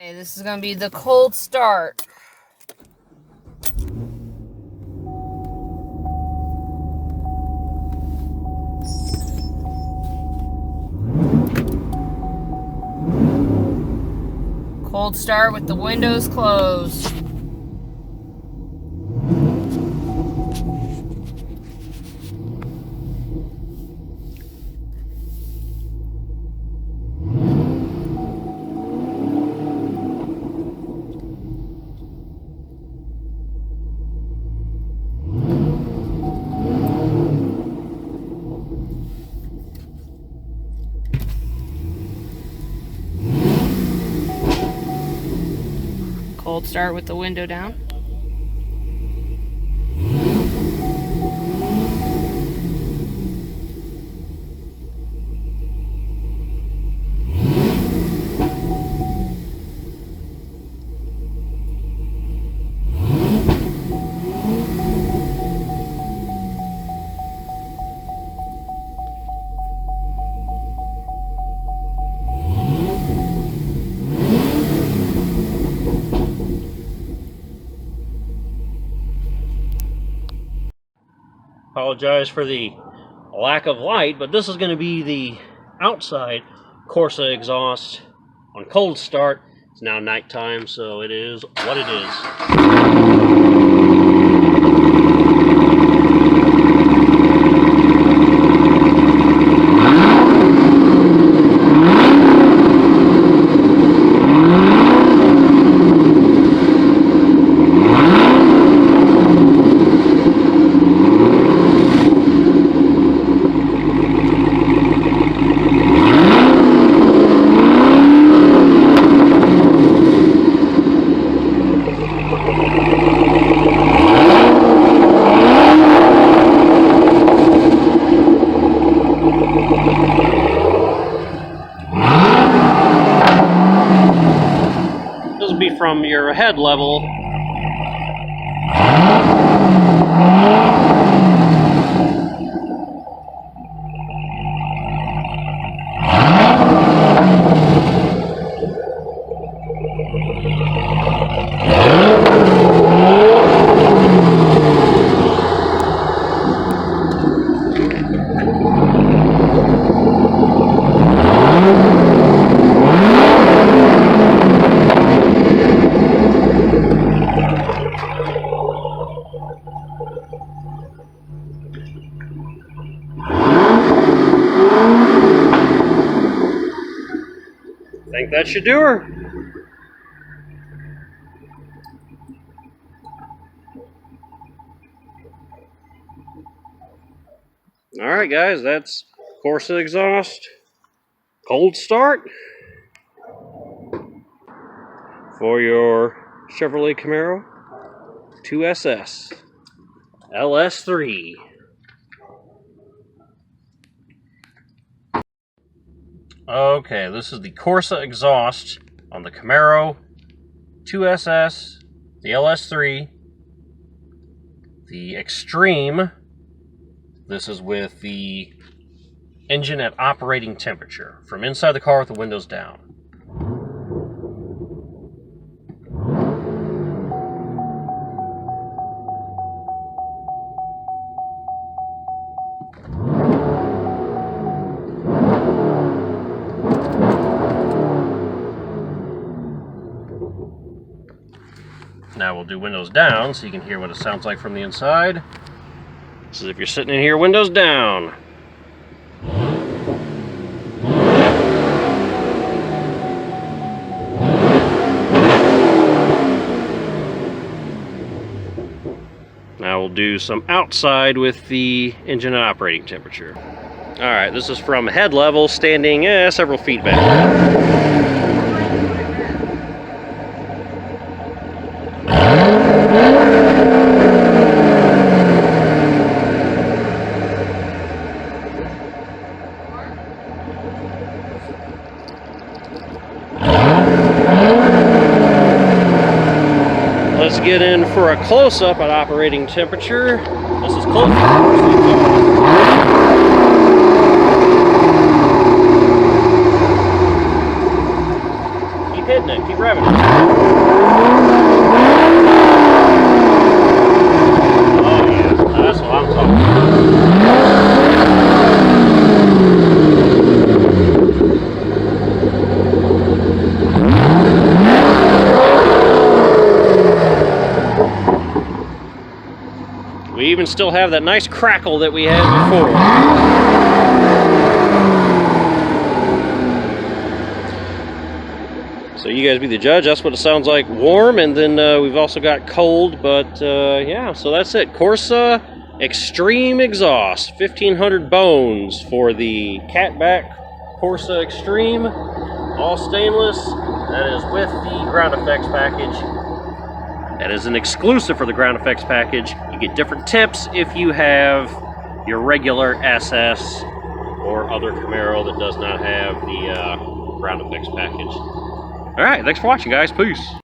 Okay, this is going to be the cold start. Cold start with the windows closed. Cold start with the window down. Apologize for the lack of light, but this is going to be the outside Corsa exhaust on cold start. It's now nighttime, so it is what it is. This will be from your head level. I think that should do her. Alright guys, that's Corsa exhaust, cold start for your Chevrolet Camaro 2SS LS3. Okay, this is the Corsa exhaust on the Camaro 2SS, the LS3, the Extreme. This is with the engine at operating temperature, from inside the car with the windows down. Now we'll do windows down so you can hear what it sounds like from the inside. This is if you're sitting in here, windows down. Now we'll do some outside with the engine at operating temperature. Alright, this is from head level, standing several feet back. Let's get in for a close-up at operating temperature. This is close. Keep hitting it. Keep right gravity. Oh yeah, that's what I'm talking about. We even still have that nice crackle that we had before. So you guys be the judge. That's what it sounds like warm, and then we've also got cold, but yeah, so that's it. Corsa Extreme exhaust, 1500 bones for the catback Corsa Extreme, all stainless. That is with the ground effects package. That is an exclusive for the ground effects package. You get different tips if you have your regular SS or other Camaro that does not have the ground effects package. All right, thanks for watching, guys. Peace.